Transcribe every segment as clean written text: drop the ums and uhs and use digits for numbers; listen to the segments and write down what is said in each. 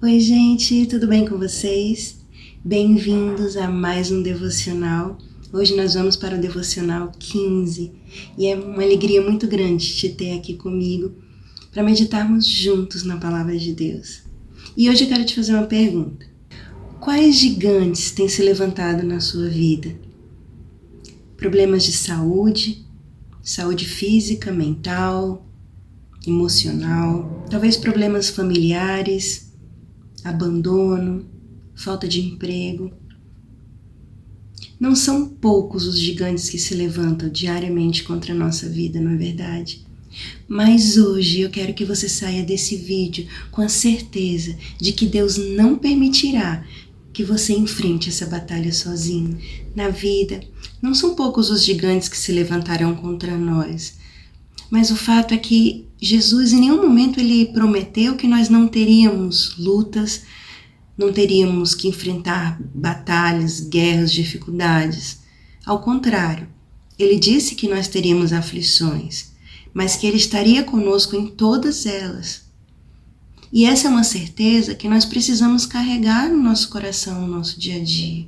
Oi, gente, tudo bem com vocês? Bem-vindos a mais um devocional. Hoje nós vamos para o devocional 15 e é uma alegria muito grande te ter aqui comigo para meditarmos juntos na palavra de Deus. E hoje eu quero te fazer uma pergunta: quais gigantes têm se levantado na sua vida? Problemas de saúde física, mental, emocional, talvez problemas familiares, abandono, falta de emprego. Não são poucos os gigantes que se levantam diariamente contra a nossa vida, não é verdade? Mas hoje eu quero que você saia desse vídeo com a certeza de que Deus não permitirá que você enfrente essa batalha sozinho. Na vida, não são poucos os gigantes que se levantarão contra nós, mas o fato é que Jesus em nenhum momento ele prometeu que nós não teríamos lutas, não teríamos que enfrentar batalhas, guerras, dificuldades. Ao contrário, ele disse que nós teríamos aflições, mas que ele estaria conosco em todas elas. E essa é uma certeza que nós precisamos carregar no nosso coração, no nosso dia a dia.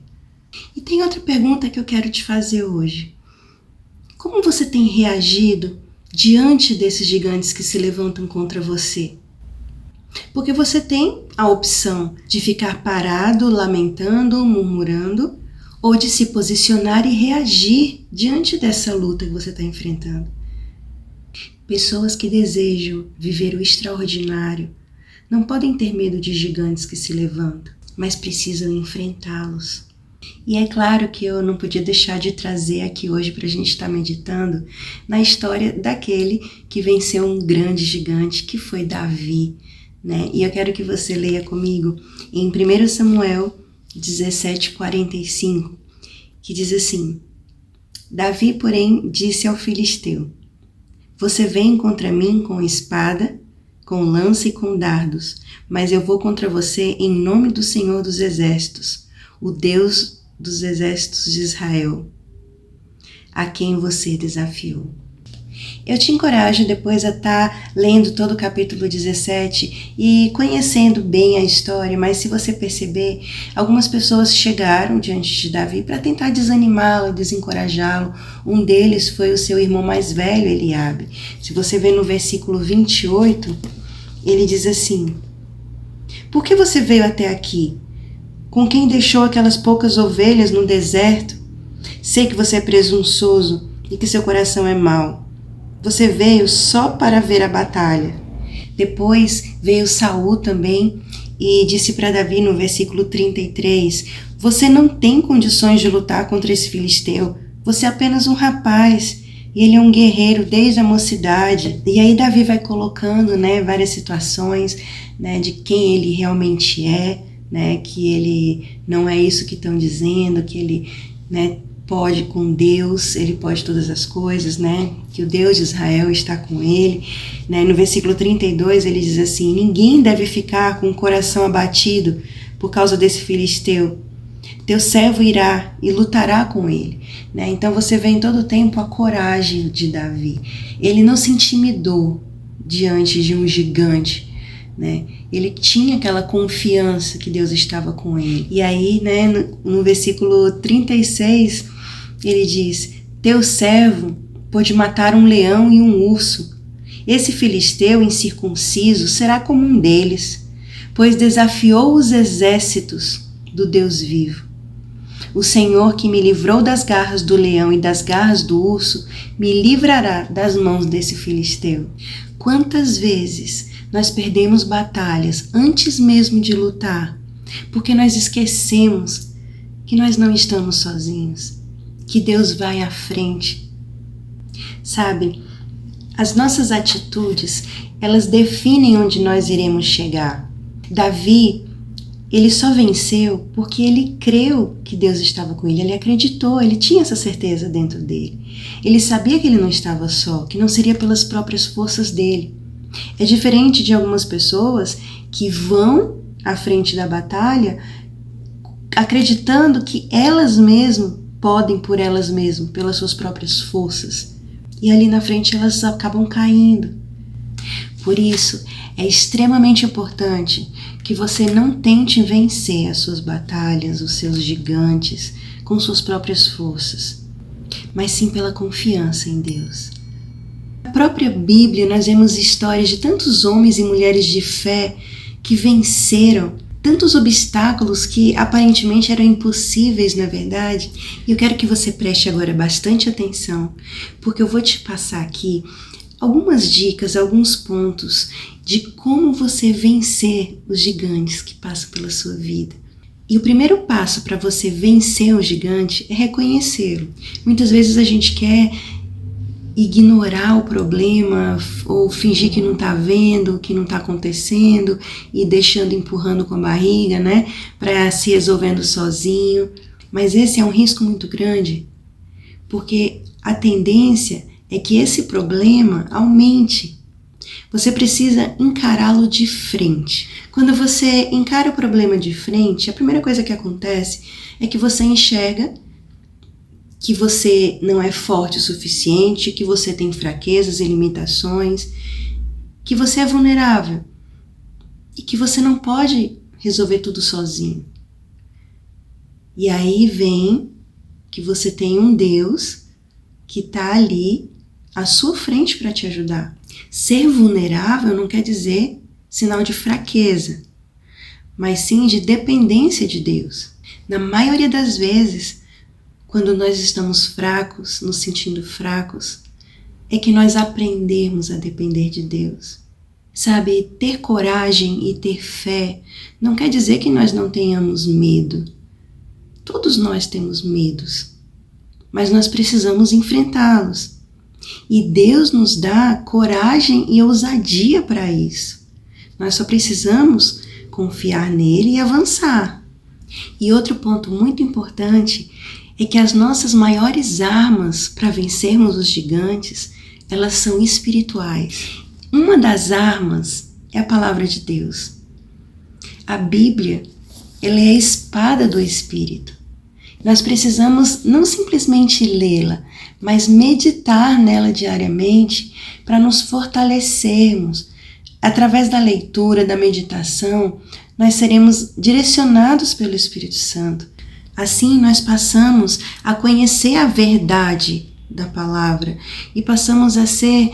E tem outra pergunta que eu quero te fazer hoje. Como você tem reagido diante desses gigantes que se levantam contra você? Porque você tem a opção de ficar parado, lamentando, murmurando, ou de se posicionar e reagir diante dessa luta que você está enfrentando. Pessoas que desejam viver o extraordinário não podem ter medo de gigantes que se levantam, mas precisam enfrentá-los. E é claro que eu não podia deixar de trazer aqui hoje para a gente estar meditando na história daquele que venceu um grande gigante, que foi Davi, né? E eu quero que você leia comigo em 1 Samuel 17:45, que diz assim: Davi, porém, disse ao filisteu: Você vem contra mim com espada, com lança e com dardos, mas eu vou contra você em nome do Senhor dos Exércitos, o Deus dos Exércitos de Israel, a quem você desafiou. Eu te encorajo depois a estar lendo todo o capítulo 17 e conhecendo bem a história, mas se você perceber, algumas pessoas chegaram diante de Davi para tentar desanimá-lo, desencorajá-lo. Um deles foi o seu irmão mais velho, Eliabe. Se você ver no versículo 28, ele diz assim: Por que você veio até aqui? Com quem deixou aquelas poucas ovelhas no deserto? Sei que você é presunçoso e que seu coração é mau. Você veio só para ver a batalha. Depois veio Saul também e disse para Davi no versículo 33, Você não tem condições de lutar contra esse filisteu. Você é apenas um rapaz e ele é um guerreiro desde a mocidade. E aí Davi vai colocando, várias situações, de quem ele realmente é, que ele não é isso que estão dizendo, que ele, pode com Deus, ele pode todas as coisas, que o Deus de Israel está com ele. No versículo 32 ele diz assim: Ninguém deve ficar com o coração abatido por causa desse filisteu. Teu servo irá e lutará com ele. Então você vê em todo o tempo a coragem de Davi. Ele não se intimidou diante de um gigante, Ele tinha aquela confiança que Deus estava com ele. E aí, no versículo 36, ele diz: Teu servo pôde matar um leão e um urso. Esse filisteu incircunciso será como um deles, pois desafiou os exércitos do Deus vivo. O Senhor que me livrou das garras do leão e das garras do urso, me livrará das mãos desse filisteu. Quantas vezes nós perdemos batalhas antes mesmo de lutar, porque nós esquecemos que nós não estamos sozinhos, que Deus vai à frente. Sabe, as nossas atitudes, elas definem onde nós iremos chegar. Davi, ele só venceu porque ele creu que Deus estava com ele, ele acreditou, ele tinha essa certeza dentro dele. Ele sabia que ele não estava só, que não seria pelas próprias forças dele. É diferente de algumas pessoas que vão à frente da batalha acreditando que elas mesmas podem por elas mesmas, pelas suas próprias forças. E ali na frente elas acabam caindo. Por isso, é extremamente importante que você não tente vencer as suas batalhas, os seus gigantes, com suas próprias forças, mas sim pela confiança em Deus. Na própria Bíblia nós vemos histórias de tantos homens e mulheres de fé que venceram tantos obstáculos que aparentemente eram impossíveis, na verdade. E eu quero que você preste agora bastante atenção, porque eu vou te passar aqui algumas dicas, alguns pontos de como você vencer os gigantes que passam pela sua vida. E o primeiro passo para você vencer o gigante é reconhecê-lo. Muitas vezes a gente quer ignorar o problema ou fingir que não está vendo, que não está acontecendo e deixando, empurrando com a barriga, né, para se resolvendo sozinho. Mas esse é um risco muito grande, porque a tendência é que esse problema aumente. Você precisa encará-lo de frente. Quando você encara o problema de frente, a primeira coisa que acontece é que você enxerga que você não é forte o suficiente, que você tem fraquezas e limitações, que você é vulnerável e que você não pode resolver tudo sozinho. E aí vem que você tem um Deus que está ali à sua frente para te ajudar. Ser vulnerável não quer dizer sinal de fraqueza, mas sim de dependência de Deus. Na maioria das vezes, quando nós estamos fracos, nos sentindo fracos, é que nós aprendemos a depender de Deus. Sabe, ter coragem e ter fé não quer dizer que nós não tenhamos medo. Todos nós temos medos, mas nós precisamos enfrentá-los. E Deus nos dá coragem e ousadia para isso. Nós só precisamos confiar nele e avançar. E outro ponto muito importante é que as nossas maiores armas para vencermos os gigantes, elas são espirituais. Uma das armas é a palavra de Deus. A Bíblia, ela é a espada do Espírito. Nós precisamos não simplesmente lê-la, mas meditar nela diariamente para nos fortalecermos. Através da leitura, da meditação, nós seremos direcionados pelo Espírito Santo. Assim, nós passamos a conhecer a verdade da palavra e passamos a ser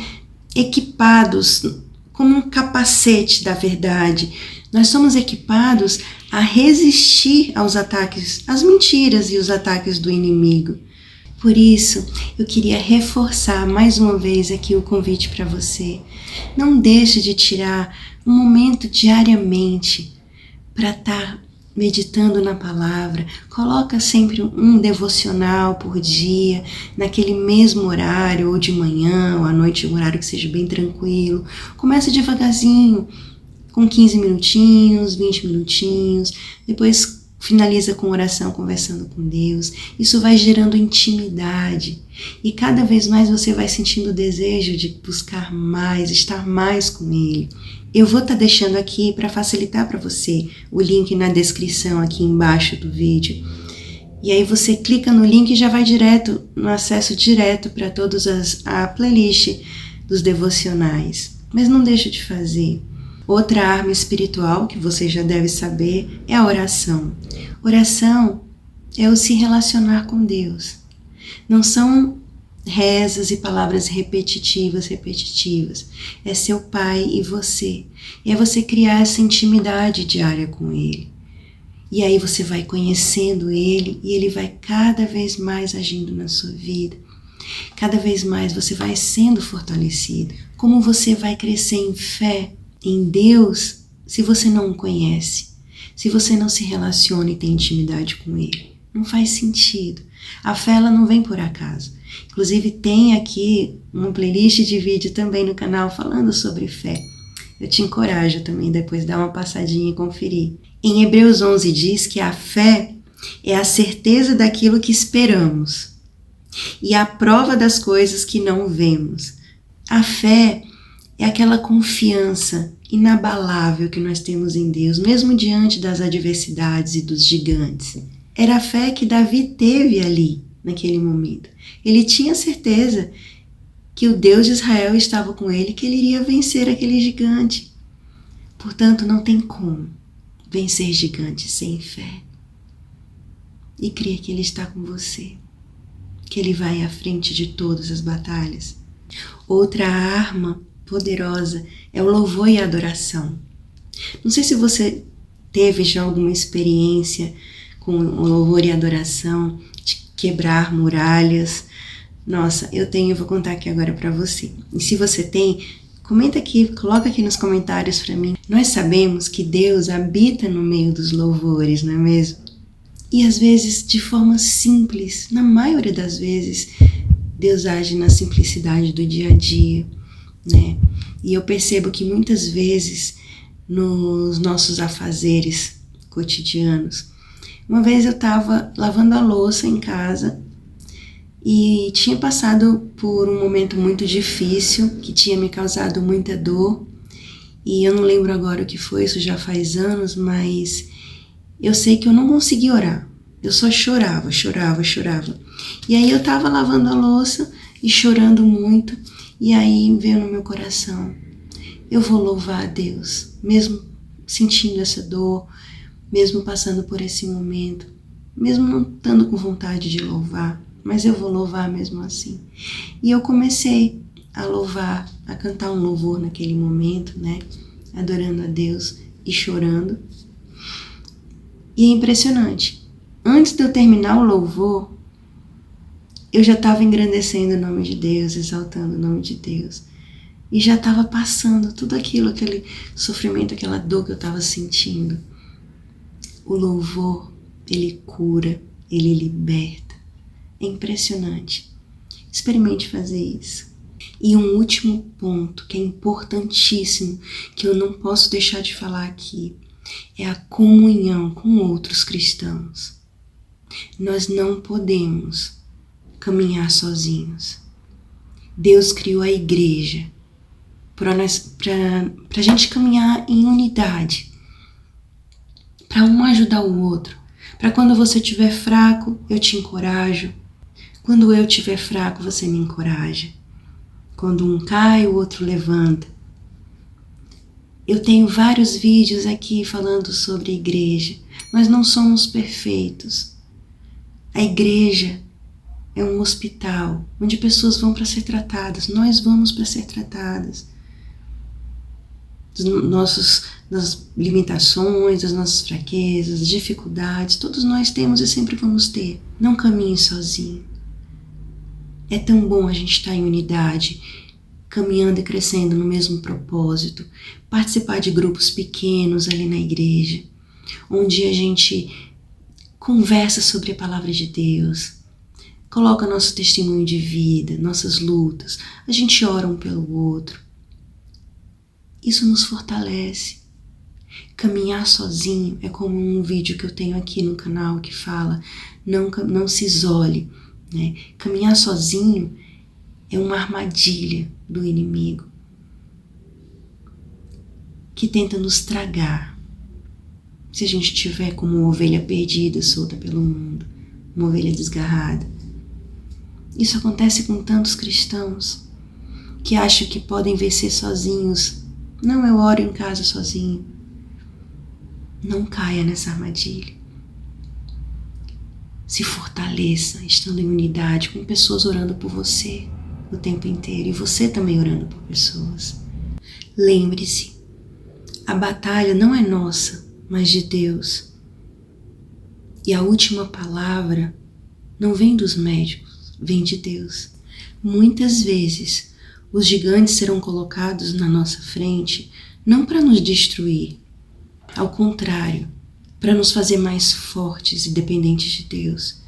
equipados como um capacete da verdade. Nós somos equipados a resistir aos ataques, às mentiras e os ataques do inimigo. Por isso, eu queria reforçar mais uma vez aqui o convite para você. Não deixe de tirar um momento diariamente para estar meditando na palavra. Coloca sempre um devocional por dia, naquele mesmo horário, ou de manhã, ou à noite, um horário que seja bem tranquilo. Começa devagarzinho, com 15 minutinhos, 20 minutinhos, depois finaliza com oração, conversando com Deus. Isso vai gerando intimidade e cada vez mais você vai sentindo o desejo de buscar mais, estar mais com Ele. Eu vou estar deixando aqui para facilitar para você o link na descrição aqui embaixo do vídeo. E aí você clica no link e já vai direto, no acesso direto para todas a playlist dos devocionais. Mas não deixa de fazer. Outra arma espiritual que você já deve saber é a oração. Oração é o se relacionar com Deus. Não são rezas e palavras repetitivas. É seu Pai e você. E é você criar essa intimidade diária com Ele. E aí você vai conhecendo Ele e Ele vai cada vez mais agindo na sua vida. Cada vez mais você vai sendo fortalecido. Como você vai crescer em fé em Deus se você não o conhece? Se você não se relaciona e tem intimidade com Ele? Não faz sentido. A fé ela não vem por acaso. Inclusive tem aqui uma playlist de vídeo também no canal falando sobre fé. Eu te encorajo também depois dar uma passadinha e conferir. Em Hebreus 11 diz que a fé é a certeza daquilo que esperamos e a prova das coisas que não vemos. A fé é aquela confiança inabalável que nós temos em Deus, mesmo diante das adversidades e dos gigantes. Era a fé que Davi teve ali, naquele momento. Ele tinha certeza que o Deus de Israel estava com ele, que ele iria vencer aquele gigante. Portanto, não tem como. vencer gigantes sem fé. E creia que Ele está com você, que Ele vai à frente de todas as batalhas. Outra arma poderosa é o louvor e a adoração. Não sei se você teve já alguma experiência com o louvor e a adoração, de quebrar muralhas. Nossa, eu tenho e vou contar aqui agora para você. E se você tem, comenta aqui, coloca aqui nos comentários para mim. Nós sabemos que Deus habita no meio dos louvores, não é mesmo? E às vezes de forma simples, na maioria das vezes, Deus age na simplicidade do dia a dia, né? E eu percebo que muitas vezes nos nossos afazeres cotidianos, uma vez eu estava lavando a louça em casa e tinha passado por um momento muito difícil que tinha me causado muita dor, e eu não lembro agora o que foi, isso já faz anos, mas eu sei que eu não conseguia orar, eu só chorava. E aí eu estava lavando a louça e chorando muito, e aí veio no meu coração: eu vou louvar a Deus, mesmo sentindo essa dor, mesmo passando por esse momento, mesmo não estando com vontade de louvar, mas eu vou louvar mesmo assim. E eu comecei a louvar, a cantar um louvor naquele momento, né? Adorando a Deus e chorando. E é impressionante. Antes de eu terminar o louvor, eu já estava engrandecendo o nome de Deus, exaltando o nome de Deus. E já estava passando tudo aquilo, aquele sofrimento, aquela dor que eu estava sentindo. O louvor, ele cura, ele liberta. É impressionante. Experimente fazer isso. E um último ponto que é importantíssimo, que eu não posso deixar de falar aqui, é a comunhão com outros cristãos. Nós não podemos caminhar sozinhos. Deus criou a igreja para a gente caminhar em unidade, para um ajudar o outro, para quando você estiver fraco, eu te encorajo, quando eu estiver fraco, você me encoraja, quando um cai, o outro levanta. Eu tenho vários vídeos aqui falando sobre a igreja. Nós não somos perfeitos. A igreja é um hospital onde pessoas vão para ser tratadas. Nós vamos para ser tratadas. Das limitações, das nossas fraquezas, das dificuldades, todos nós temos e sempre vamos ter. Não caminhe sozinho. É tão bom a gente estar em unidade, caminhando e crescendo no mesmo propósito, participar de grupos pequenos ali na igreja, onde a gente conversa sobre a palavra de Deus, coloca nosso testemunho de vida, nossas lutas, a gente ora um pelo outro. Isso nos fortalece. Caminhar sozinho é como um vídeo que eu tenho aqui no canal que fala: não se isole, né? Caminhar sozinho é uma armadilha do inimigo que tenta nos tragar. Se a gente estiver como uma ovelha perdida, solta pelo mundo, uma ovelha desgarrada. Isso acontece com tantos cristãos que acham que podem vencer sozinhos. Não, eu oro em casa sozinho. Não caia nessa armadilha. Se fortaleça estando em unidade com pessoas orando por você o tempo inteiro e você também orando por pessoas. Lembre-se, a batalha não é nossa, mas de Deus. E a última palavra não vem dos médicos, vem de Deus. Muitas vezes os gigantes serão colocados na nossa frente não para nos destruir, ao contrário, para nos fazer mais fortes e dependentes de Deus,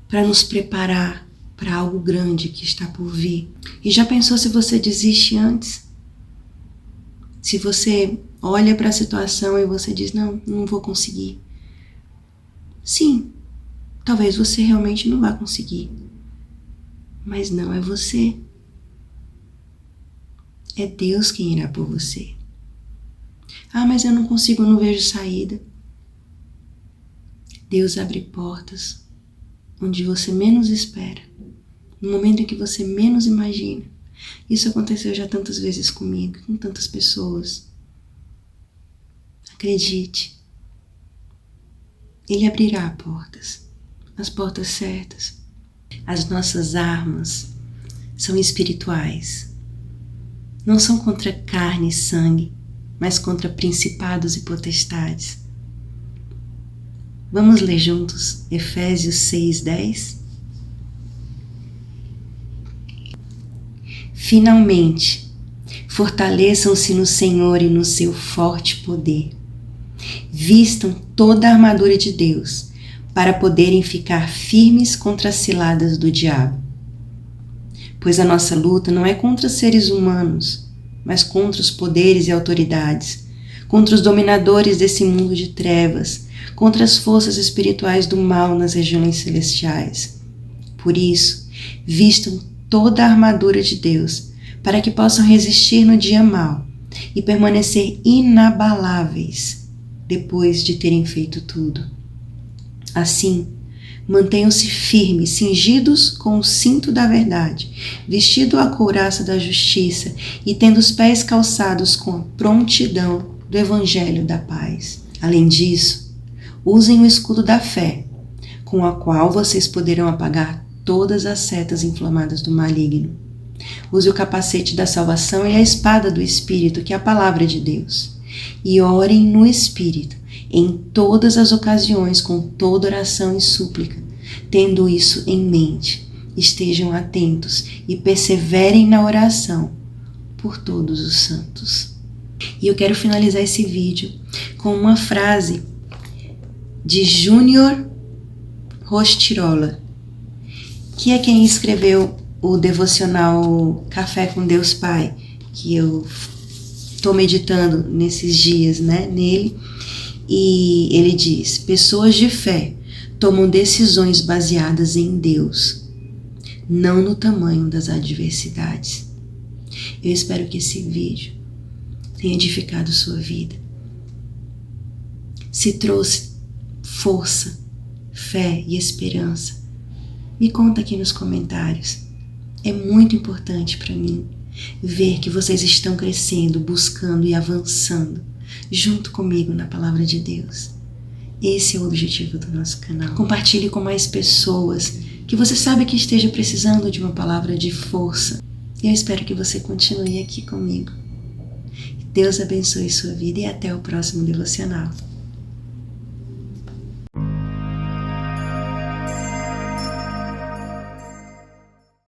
para nos preparar para algo grande que está por vir. E já pensou se você desiste antes? Se você olha para a situação e você diz: não vou conseguir. Sim, talvez você realmente não vá conseguir, mas não é você. É Deus quem irá por você. Ah, mas eu não consigo, eu não vejo saída. Deus abre portas onde você menos espera, no momento em que você menos imagina. Isso aconteceu já tantas vezes comigo, com tantas pessoas. Acredite, Ele abrirá portas, as portas certas. As nossas armas são espirituais. Não são contra carne e sangue, mas contra principados e potestades. Vamos ler juntos Efésios 6:10? Finalmente, fortaleçam-se no Senhor e no seu forte poder. Vistam toda a armadura de Deus, para poderem ficar firmes contra as ciladas do diabo. Pois a nossa luta não é contra seres humanos, mas contra os poderes e autoridades, contra os dominadores desse mundo de trevas, contra as forças espirituais do mal nas regiões celestiais. Por isso, vistam toda a armadura de Deus, para que possam resistir no dia mau e permanecer inabaláveis depois de terem feito tudo. Assim, mantenham-se firmes, cingidos com o cinto da verdade, vestido a couraça da justiça e tendo os pés calçados com a prontidão do evangelho da paz. Além disso, usem o escudo da fé, com a qual vocês poderão apagar todas as setas inflamadas do maligno. Use o capacete da salvação e a espada do Espírito, que é a palavra de Deus. E orem no Espírito, em todas as ocasiões, com toda oração e súplica. Tendo isso em mente, estejam atentos e perseverem na oração por todos os santos. E eu quero finalizar esse vídeo com uma frase de Júnior Rostirola, que é quem escreveu o devocional Café com Deus Pai, que eu estou meditando nesses dias, nele. E ele diz: pessoas de fé tomam decisões baseadas em Deus, não no tamanho das adversidades. Eu espero que esse vídeo tenha edificado sua vida. Se trouxe força, fé e esperança, me conta aqui nos comentários. É muito importante para mim ver que vocês estão crescendo, buscando e avançando junto comigo na palavra de Deus. Esse é o objetivo do nosso canal. Compartilhe com mais pessoas que você sabe que esteja precisando de uma palavra de força. E eu espero que você continue aqui comigo. Deus abençoe sua vida e até o próximo devocional.